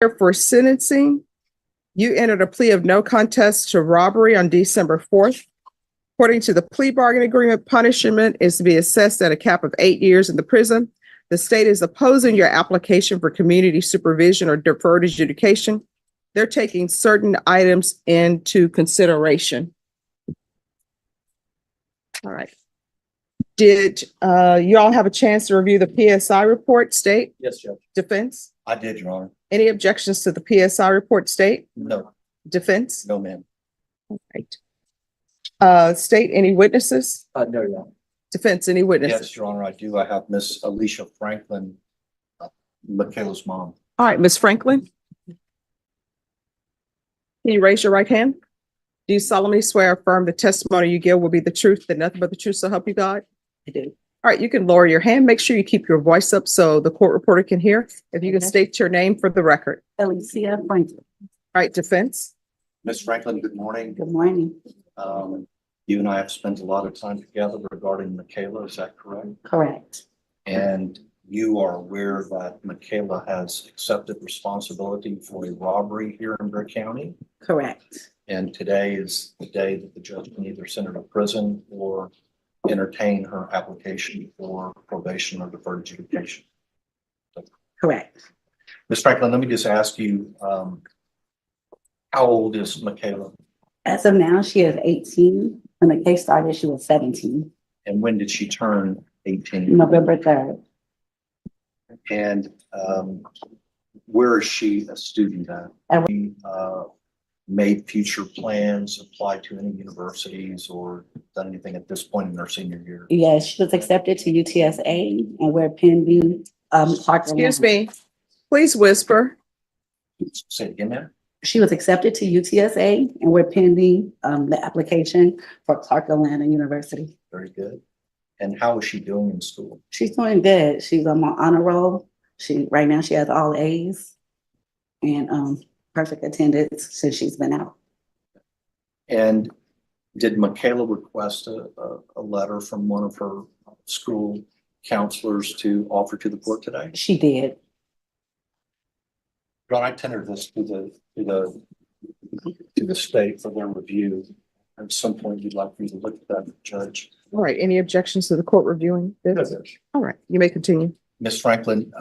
For sentencing, you entered a plea of no contest to robbery on December 4th. According to the plea bargain agreement, punishment is to be assessed at a cap of 8 years in the prison. The state is opposing your application for community supervision or deferred adjudication. They're taking certain items into consideration. All right. Did you all have a chance to review the PSI report, state? Yes, Judge. Defense? I did, Your Honor. Any objections to the PSI report, state? No. Defense? No, ma'am. All right. State, any witnesses? No, Your Honor. Defense, any witnesses? Yes, Your Honor, I do. I have Miss Alicia Franklin, Michaela's mom. All right, Ms. Franklin. Can you raise your right hand? Do you solemnly swear or affirm the testimony you give will be the truth, that nothing but the truth, so help you God? I do. All right, you can lower your hand. Make sure you keep your voice up so the court reporter can hear. If you can state your name for the record. Alicia Franklin. All right, defense. Miss Franklin, good morning. Good morning. You and I have spent a lot of time together regarding Michaela, is that correct? Correct. And you are aware that Michaela has accepted responsibility for a robbery here in Brick County. Correct. And today is the day that the judge can either send her to prison or entertain her application for probation or deferred adjudication. Correct. Ms. Franklin, let me just ask you, how old is Michaela? As of now, she is 18. When the case started, she was 17. And when did she turn 18? November 3rd. And where is she a student at? She, made future plans, applied to any universities or done anything at this point in her senior year? Yes, she was accepted to UTSA and we're pending. Excuse me, please whisper. Say it again, ma'am. She was accepted to UTSA and we're pending the application for Clark Atlanta University. Very good. And how is she doing in school? She's doing good. She's on my honor roll. Right now she has all A's and perfect attendance since she's been out. And did Michaela request a letter from one of her school counselors to offer to the court today? She did. Ron, I tendered this to the state for their review. At some point, you'd like me to look at that, Judge. All right, any objections to the court reviewing this? All right, you may continue. Ms. Franklin,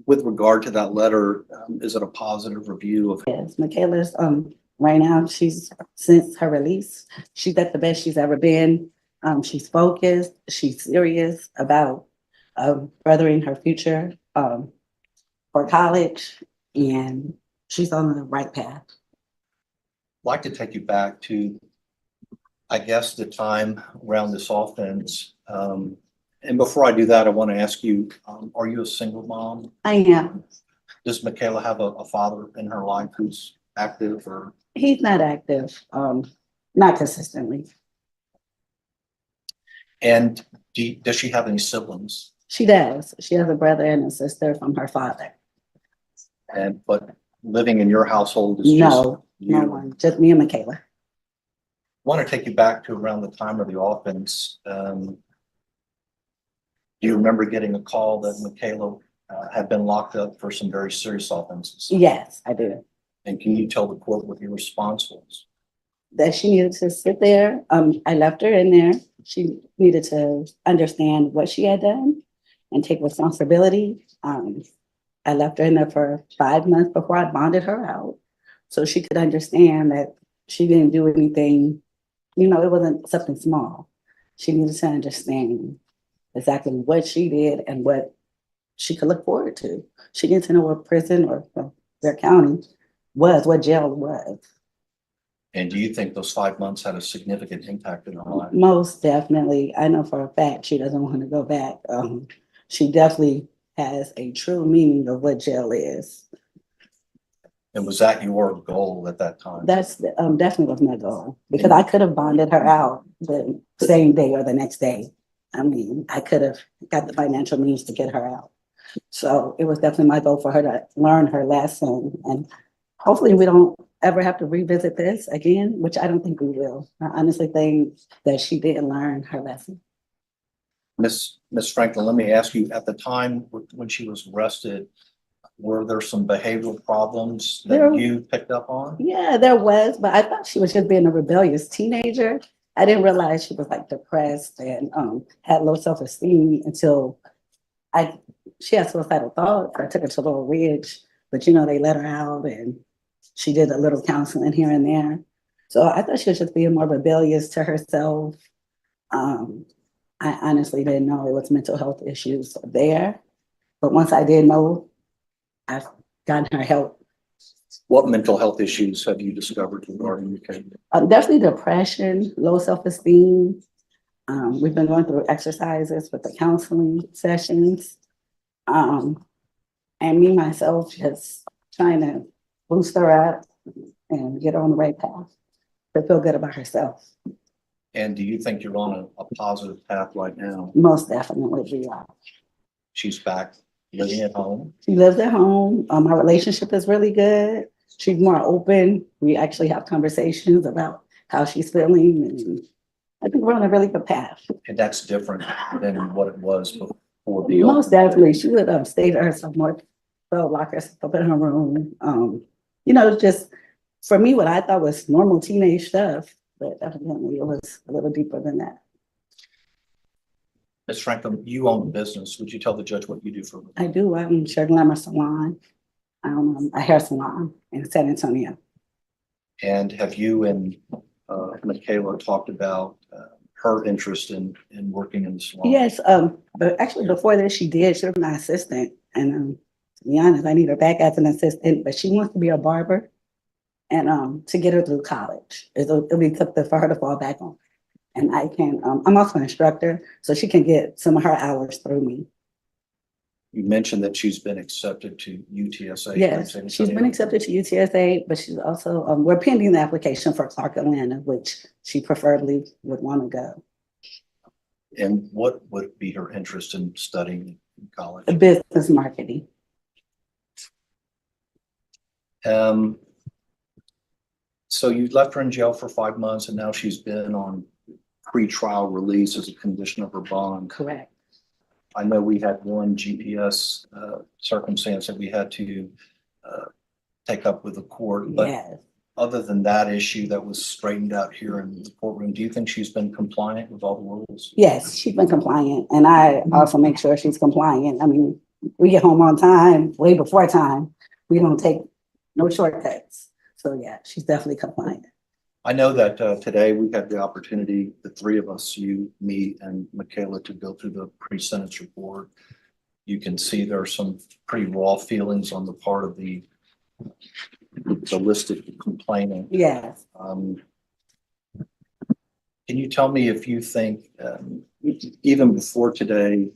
with regard to that letter, is it a positive review of? Yes, Michaela's right now, since her release, she's at the best she's ever been. She's focused, she's serious about furthering her future for college, and she's on the right path. I'd like to take you back to, I guess, the time around this offense. And before I do that, I want to ask you, are you a single mom? I am. Does Michaela have a father in her life who's active or? He's not active, not consistently. And does she have any siblings? She does. She has a brother and a sister from her father. But living in your household is No, just no you? one, just me and Michaela. I want to take you back to around the time of the offense. Do you remember getting a call that Michaela had been locked up for some very serious offenses? Yes, I do. And can you tell the court what your response was? That she needed to sit there. I left her in there. She needed to understand what she had done and take responsibility. I left her in there for 5 months before I bonded her out, so she could understand that she didn't do anything, it wasn't something small. She needed to understand exactly what she did and what she could look forward to. She needed to know what prison or their county was, what jail was. And do you think those 5 months had a significant impact in her life? Most definitely. I know for a fact she doesn't want to go back. She definitely has a true meaning of what jail is. And was that your goal at that time? That's definitely was my goal, because I could have bonded her out the same day or the next day. I mean, I could have got the financial means to get her out. So it was definitely my goal for her to learn her lesson. And hopefully we don't ever have to revisit this again, which I don't think we will. I honestly think that she did learn her lesson. Miss Franklin, let me ask you, at the time when she was arrested, Were there some behavioral problems There- that you picked up on? Yeah, there was, but I thought she was just being a rebellious teenager. I didn't realize she was like depressed and had low self-esteem until she had suicidal thoughts. I took her to Little Ridge, but they let her out and she did a little counseling here and there. So I thought she was just being more rebellious to herself. I honestly didn't know it was mental health issues there. But once I did know, I've gotten her help. What mental health issues have you discovered regarding your kid? Definitely depression, low self-esteem. We've been going through exercises with the counseling sessions. And me, myself, just trying to boost her up and get her on the right path to feel good about herself. And do you think you're on a positive path right now? Most definitely we are. She's back living at home. She lives at home. Our relationship is really good. She's more open. We actually have conversations about how she's feeling. And I think we're on a really good path. And that's different than what it was before the. Most definitely. She would stay to herself more, lock herself up in her room. Just for me, what I thought was normal teenage stuff, but evidently it was a little deeper than that. Ms. Franklin, you own the business. Would you tell the judge what you do for a living? I do. I'm Sugar Glamour Salon, a hair salon in San Antonio. And have you and Michaela talked about her interest in working in the salon? Yes, but actually before this, she did. She was my assistant. And to be honest, I need her back as an assistant, but she wants to be a barber and to get her through college. It'll be something for her to fall back on. And I can, I'm also an instructor, so she can get some of her hours through me. You mentioned that she's been accepted to UTSA. Yes, she's been accepted to UTSA, but she's also, we're pending the application for Clark Atlanta, which she preferably would want to go. And what would be her interest in studying in college? Business marketing. So you left her in jail for 5 months and now she's been on pre-trial release as a condition of her bond. Correct. I know we had one GPS circumstance that we had to take up with the court, but Yes. other than that issue that was straightened out here in the courtroom, do you think she's been compliant with all the rules? Yes, she's been compliant, and I also make sure she's compliant. I mean, we get home on time, way before time. We don't take no shortcuts. So yeah, she's definitely compliant. I know that today we had the opportunity, the three of us, you, me, and Michaela, to go through the pre-sentence report. You can see there are some pretty raw feelings on the part of the listed complainant. Yes. Can you tell me if you think, even before today,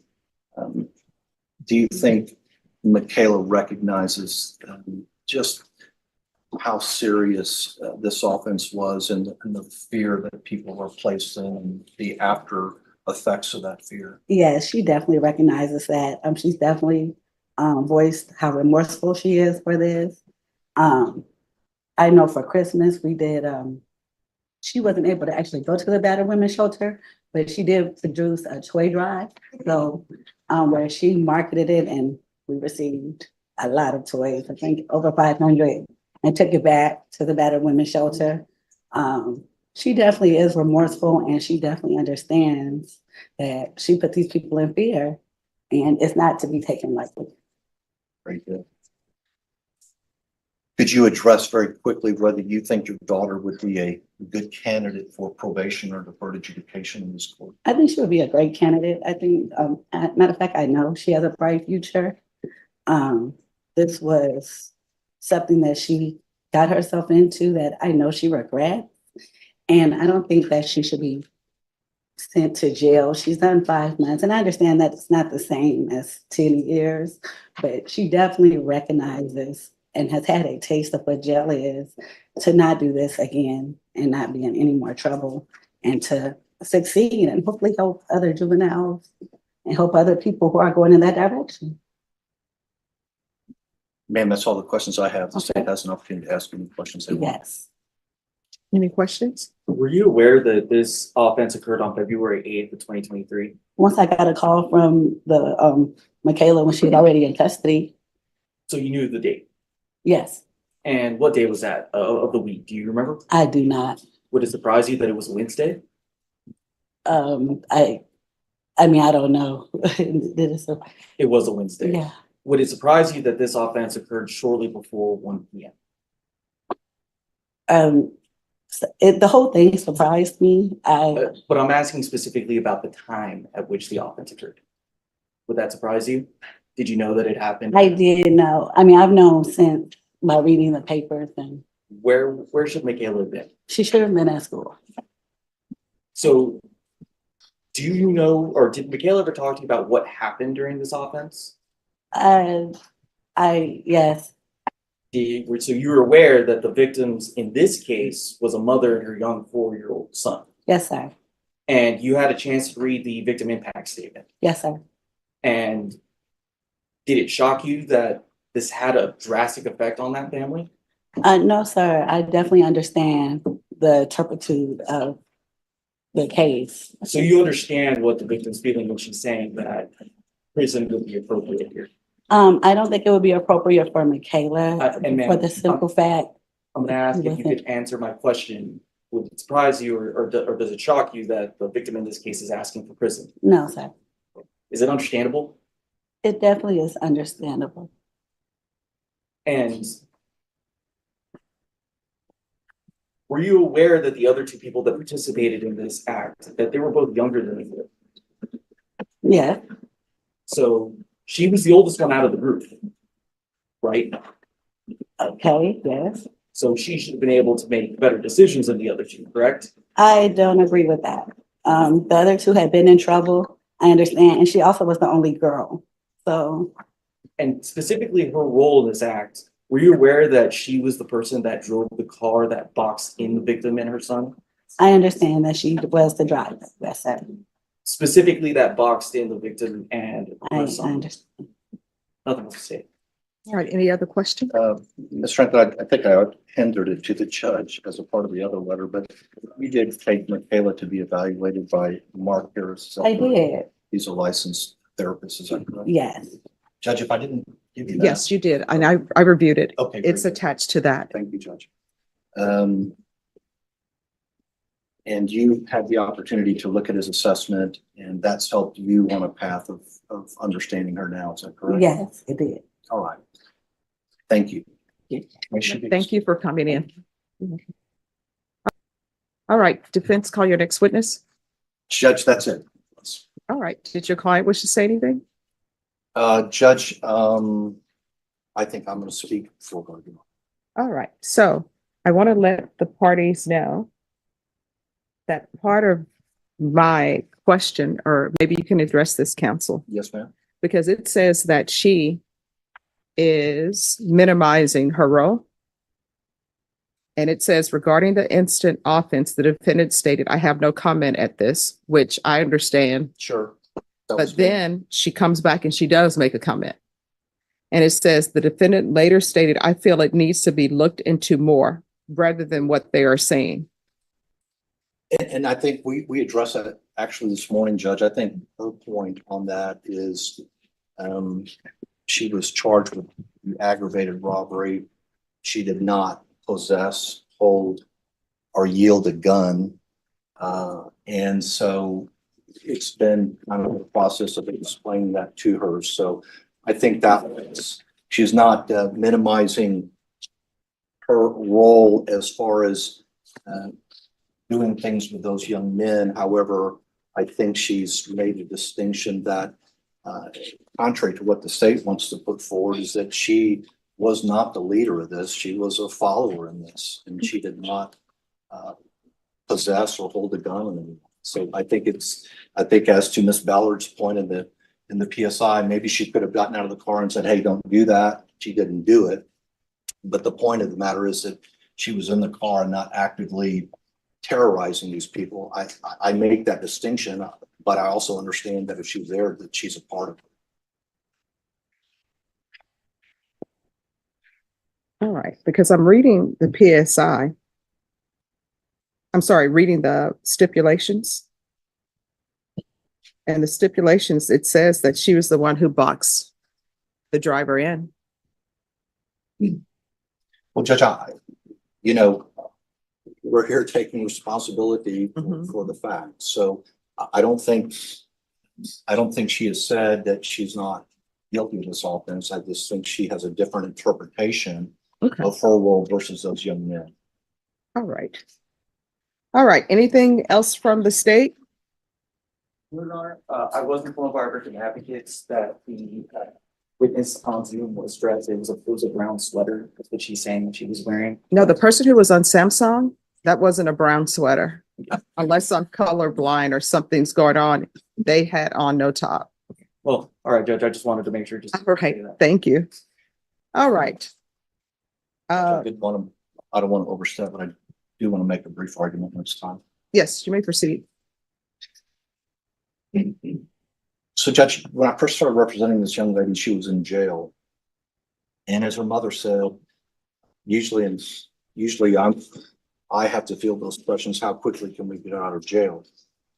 do you think Michaela recognizes just how serious this offense was and the fear that people were placed in and the after effects of that fear? Yes, she definitely recognizes that. She's definitely voiced how remorseful she is for this. I know for Christmas we did, she wasn't able to actually go to the battered women's shelter, but she did produce a toy drive. So where she marketed it and we received a lot of toys, I think over 500, and took it back to the battered women's shelter. She definitely is remorseful and she definitely understands that she put these people in fear and it's not to be taken lightly. Very good. Could you address very quickly whether you think your daughter would be a good candidate for probation or deferred adjudication in this court? I think she would be a great candidate. I think, matter of fact, I know she has a bright future. This was something that she got herself into that I know she regrets. And I don't think that she should be sent to jail. She's done 5 months. And I understand that it's not the same as 10 years, but she definitely recognizes and has had a taste of what jail is to not do this again and not be in any more trouble and to succeed and hopefully help other juveniles and help other people who are going in that direction. Ma'am, that's all the questions I have. The Okay. state has an opportunity to ask any questions they want. Yes. Any questions? Were you aware that this offense occurred on February 8th of 2023? Once I got a call from the Michaela when she was already in custody, So you knew the date. Yes, And what day was that of the week? Do you remember? I do not. Would it surprise you that it was Wednesday? I mean, I don't know. Did it sur- It was a Wednesday. Yeah. Would it surprise you that this offense occurred shortly before 1 p.m.? The whole thing surprised me. But I'm asking specifically about the time at which the offense occurred. Would that surprise you? Did you know that it happened? I did know. I mean, I've known since by reading the papers, and Where should Michaela have been? she should have been at school. So do you know, or did Michaela ever talk to you about what happened during this offense? Yes, So you were aware that the victims in this case was a mother and her young 4-year-old son. yes, sir. And you had a chance to read the victim impact statement. Yes, sir. And did it shock you that this had a drastic effect on that family? No, sir. I definitely understand the turpitude of the case. So you understand what the victim's feeling when she's saying that prison would be appropriate here. I don't think it would be appropriate for Michaela And ma'am, for the simple fact. I'm gonna ask if you could answer my question. Would it surprise you or does it shock you that the victim in this case is asking for prison? No, sir. Is it understandable? It definitely is understandable. And were you aware that the other two people that participated in this act, that they were both younger than you? Yeah. So she was the oldest one out of the group, right? Okay. Yes. So she should have been able to make better decisions than the other two, correct? I don't agree with that. The other two had been in trouble. I understand, and she also was the only girl. So And specifically her role in this act, were you aware that she was the person that drove the car that boxed in the victim and her son? I understand that she was the driver. Yes, sir. Specifically that boxed in the victim and I her son. understand. Nothing else to say. All right, any other questions? Ms. Franklin, I think I tendered it to the judge as a part of the other letter, but we did take Michaela to be evaluated by Mark Harris. I did. He's a licensed therapist, is that correct? Yes. Judge, if I didn't give you that. Yes, you did. And I reviewed it. Okay. very It's good. attached to that. Thank you, Judge. And you had the opportunity to look at his assessment, and that's helped you on a path of understanding her now, is that correct? Yes, it did. All right. Thank you. Thank you for coming in. All right, defense, call your next witness. Judge, that's it. All right, did your client wish to say anything? Judge, I think I'm going to speak for her. All right, so I want to let the parties know that part of my question, or maybe you can address this, counsel, Yes, ma'am. because it says that she is minimizing her role. And it says regarding the instant offense, the defendant stated, I have no comment at this, which I understand. Sure. That was But me. then she comes back and she does make a comment. And it says the defendant later stated, I feel it needs to be looked into more rather than what they are saying. And I think we addressed that actually this morning, Judge. I think her point on that is she was charged with aggravated robbery. She did not possess, hold, or yield a gun. And so it's been kind of a process of explaining that to her. So I think that she's not minimizing her role as far as doing things with those young men. However, I think she's made a distinction that contrary to what the state wants to put forward, is that she was not the leader of this. She was a follower in this, and she did not possess or hold a gun. So I think as to Miss Ballard's point in the PSI, maybe she could have gotten out of the car and said, hey, don't do that. She didn't do it. But the point of the matter is that she was in the car and not actively terrorizing these people. I make that distinction, but I also understand that if she's there, that she's a part of it. All right, because I'm reading the PSI. I'm sorry, reading the stipulations. And the stipulations, it says that she was the one who boxed the driver in. Well, Judge, we're here taking responsibility Mhm. for the facts. So I don't think, she has said that she's not guilty of this offense. I just think she has a different interpretation Okay, of her role versus those young men. all right. All right, anything else from the state? Your Honor, I was informed by our victim advocates that the witness on Zoom was dressed, it was a brown sweater, that's what she's saying that she was wearing. No, the person who was on Samsung, that wasn't a brown sweater. Unless I'm colorblind or something's going on, they had on no top. Well, all right, Judge, I just wanted to make sure, just. All right, thank you. All right. I don't want to overstep, but I do want to make a brief argument next time. Yes, you may proceed. So, Judge, when I first started representing this young lady, she was in jail. And as her mother said, usually I have to field those questions, how quickly can we get her out of jail?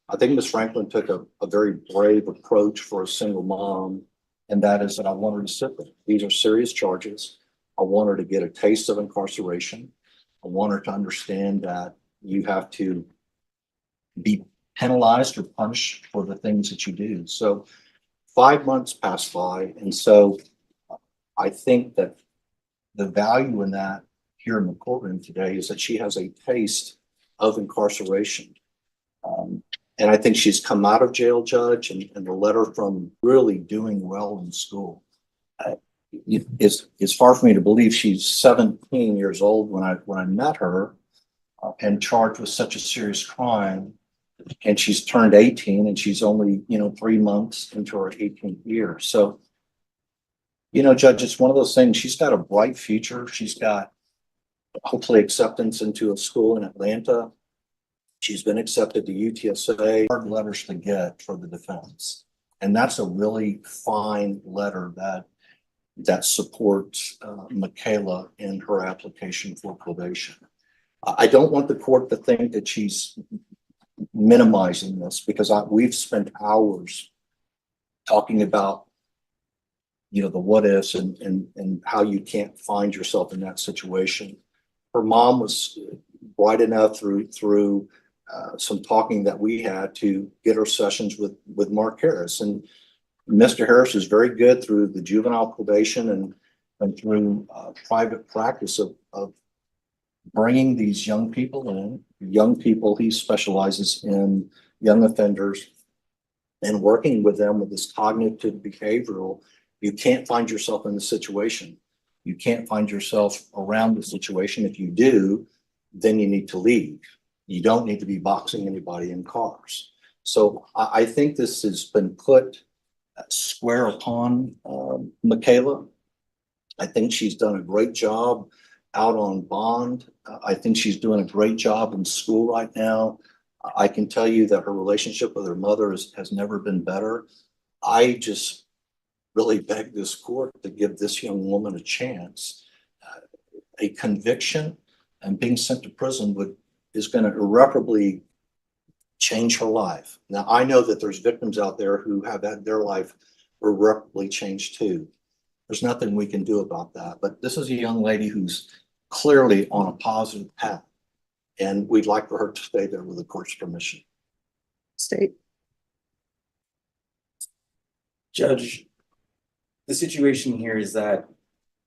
I think Ms. Franklin took a very brave approach for a single mom, and that is that I want her to sit there. These are serious charges. I want her to get a taste of incarceration. I want her to understand that you have to be penalized or punished for the things that you do. So 5 months passed by, and so I think that the value in that here in the courtroom today is that she has a taste of incarceration. And I think she's come out of jail, Judge, and the letter from really doing well in school. It's hard for me to believe she's 17 years old when I met her and charged with such a serious crime. And she's turned 18 and she's only, 3 months into her 18th year. So, Judge, it's one of those things. She's got a bright future. She's got hopefully acceptance into a school in Atlanta. She's been accepted to UTSA. Hard letters to get for the defense. And that's a really fine letter that supports Michaela in her application for probation. I don't want the court to think that she's minimizing this, because we've spent hours talking about the what ifs and how you can't find yourself in that situation. Her mom was bright enough through some talking that we had to get her sessions with Mark Harris, and Mr. Harris is very good through the juvenile probation and through private practice of bringing these young people in. He specializes in young offenders and working with them with this cognitive behavioral. You can't find yourself in the situation. You can't find yourself around the situation. If you do, then you need to leave. You don't need to be boxing anybody in cars. So I think this has been put square upon Michaela. I think she's done a great job out on bond. I think she's doing a great job in school right now. I can tell you that her relationship with her mother has never been better. I just really beg this court to give this young woman a chance. A conviction and being sent to prison is going to irreparably change her life. Now, I know that there's victims out there who have had their life irreparably changed too. There's nothing we can do about that. But this is a young lady who's clearly on a positive path, and we'd like for her to stay there with the court's permission. State. Judge, the situation here is that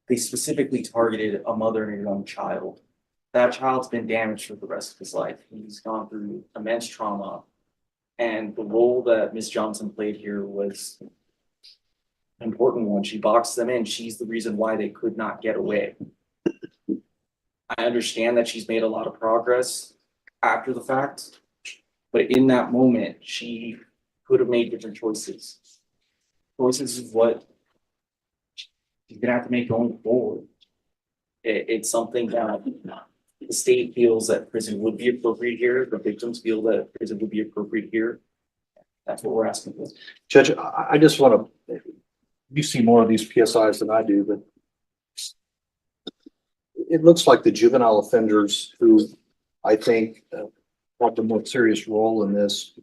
they specifically targeted a mother and a young child. That child's been damaged for the rest of his life. He's gone through immense trauma. And the role that Ms. Johnson played here was an important one. She boxed them in. She's the reason why they could not get away. I understand that she's made a lot of progress after the fact, but in that moment, she could have made different choices. Choices is what she's gonna have to make going forward. It's something that the state feels that prison would be appropriate here. The victims feel that prison would be appropriate here. That's what we're asking for. Judge, I just want to, you see more of these PSIs than I do, but it looks like the juvenile offenders who I think have the more serious role in this.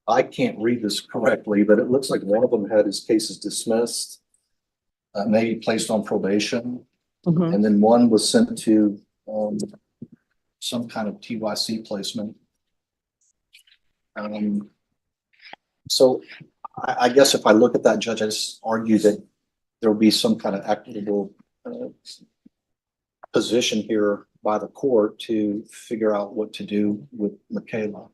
I can't read this correctly, but it looks like one of them had his cases dismissed, maybe placed on probation. Mhm. And then one was sent to some kind of TYC placement. So I guess if I look at that, Judge, I just argue that there will be some kind of equitable position here by the court to figure out what to do with Michaela.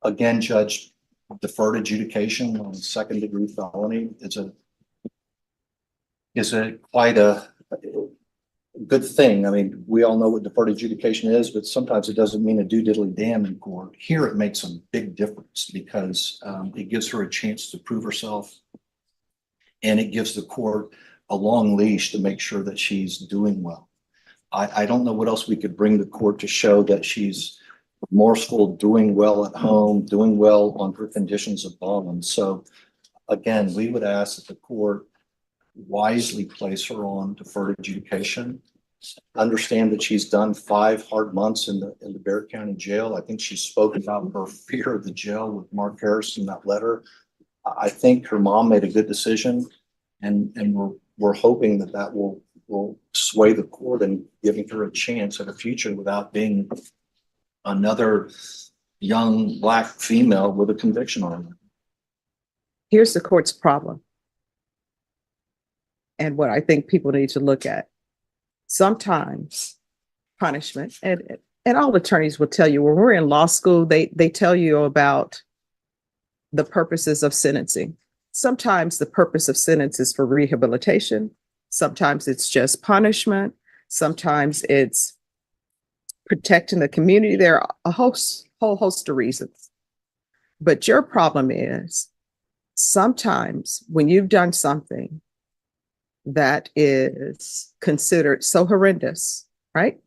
Again, Judge, deferred adjudication on second-degree felony is quite a good thing. I mean, we all know what deferred adjudication is, but sometimes it doesn't mean a do diddly damn in court. Here, it makes a big difference because it gives her a chance to prove herself, and it gives the court a long leash to make sure that she's doing well. I don't know what else we could bring the court to show that she's remorseful, doing well at home, doing well on her conditions of bond. So again, we would ask that the court wisely place her on deferred adjudication. Understand that she's done 5 hard months in the Bexar County Jail. I think she spoke about her fear of the jail with Mark Harris in that letter. I think her mom made a good decision, and we're hoping that will sway the court in giving her a chance at a future without being another young Black female with a conviction on her. Here's the court's problem, and what I think people need to look at. Sometimes punishment, and all attorneys will tell you, when we're in law school, they tell you about the purposes of sentencing. Sometimes the purpose of sentence is for rehabilitation. Sometimes it's just punishment. Sometimes it's protecting the community. There are a whole host of reasons. But your problem is sometimes when you've done something that is considered so horrendous, right?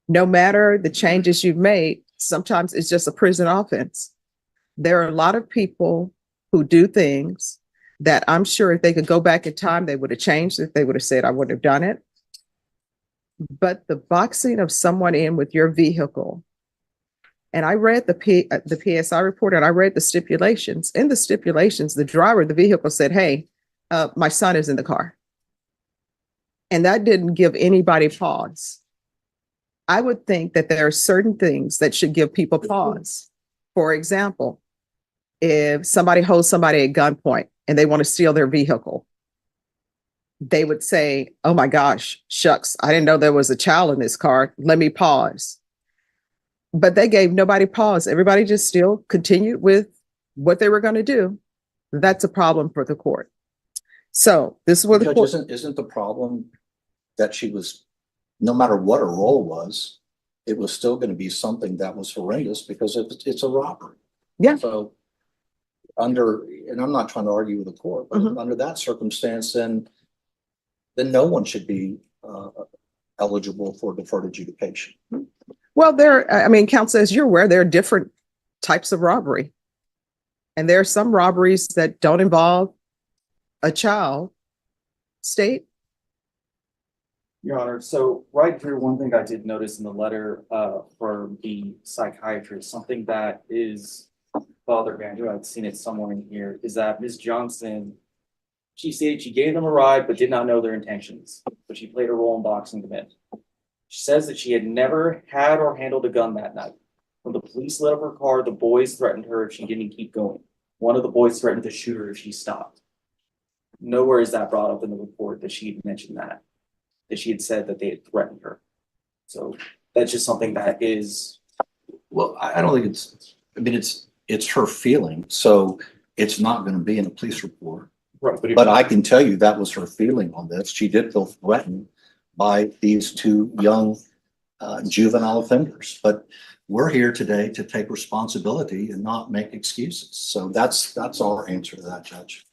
No matter the changes you've made, sometimes it's just a prison offense. There are a lot of people who do things that I'm sure if they could go back in time, they would have changed it. They would have said, I wouldn't have done it. But the boxing of someone in with your vehicle, and I read the PSI report, and I read the stipulations. In the stipulations, the driver of the vehicle said, hey, my son is in the car. And that didn't give anybody pause. I would think that there are certain things that should give people pause. For example, if somebody holds somebody at gunpoint and they want to steal their vehicle, they would say, oh my gosh, shucks, I didn't know there was a child in this car. Let me pause. But they gave nobody pause. Everybody just still continued with what they were going to do. That's a problem for the court. So this is what the court. Isn't the problem that she was, no matter what her role was, it was still going to be something that was horrendous because it's a robbery. Yeah. So and I'm not trying to argue with the court, but under that circumstance, then no one should be eligible for deferred adjudication. Well, counsel, as you're aware, there are different types of robbery. And there are some robberies that don't involve a child. State? Your Honor, so right here, one thing I did notice in the letter for the psychiatrist, something that is Father Andrew, I've seen it somewhere in here, is that Ms. Johnson, she said she gave them a ride but did not know their intentions, but she played a role in boxing them in. She says that she had never had or handled a gun that night. When the police let up her car, the boys threatened her if she didn't keep going. One of the boys threatened to shoot her if she stopped. Nowhere is that brought up in the report that she had mentioned that she had said that they had threatened her. So that's just something that is. Well, I don't think it's her feeling. So it's not going to be in a police report. Right. But I can tell you that was her feeling on this. She did feel threatened by these 2 young juvenile offenders. But we're here today to take responsibility and not make excuses. So that's our answer to that, Judge.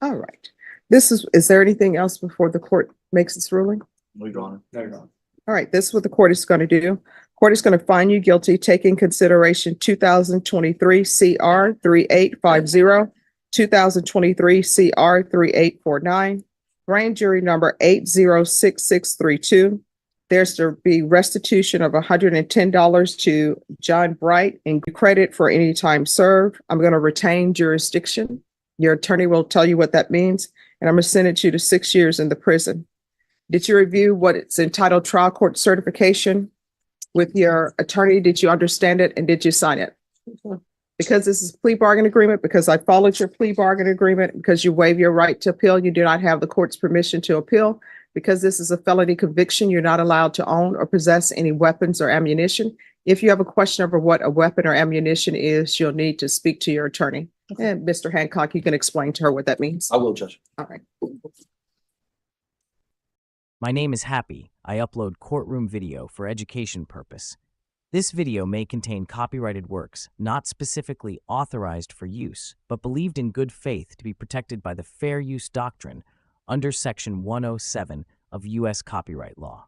All right. Is there anything else before the court makes its ruling? No, Your Honor. No, Your Honor. All right, this is what the court is going to do. Court is going to find you guilty, taking consideration 2023 CR 3850, 2023 CR 3849, grand jury number 806632. There's to be restitution of $110 to John Bright and credit for any time served. I'm going to retain jurisdiction. Your attorney will tell you what that means. and I'm going to sentence you to 6 years in the prison. Did you review what it's entitled trial court certification with your attorney? Did you understand it and did you sign it? Because this is a plea bargain agreement, because I followed your plea bargain agreement, because you waive your right to appeal, you do not have the court's permission to appeal. Because this is a felony conviction, you're not allowed to own or possess any weapons or ammunition. If you have a question over what a weapon or ammunition is, you'll need to speak to your attorney. And Mr. Hancock, you can explain to her what that means. I will, Judge. All right. My name is Happy. I upload courtroom video for education purpose. This video may contain copyrighted works not specifically authorized for use, but believed in good faith to be protected by the fair use doctrine under Section 107 of U.S. copyright law.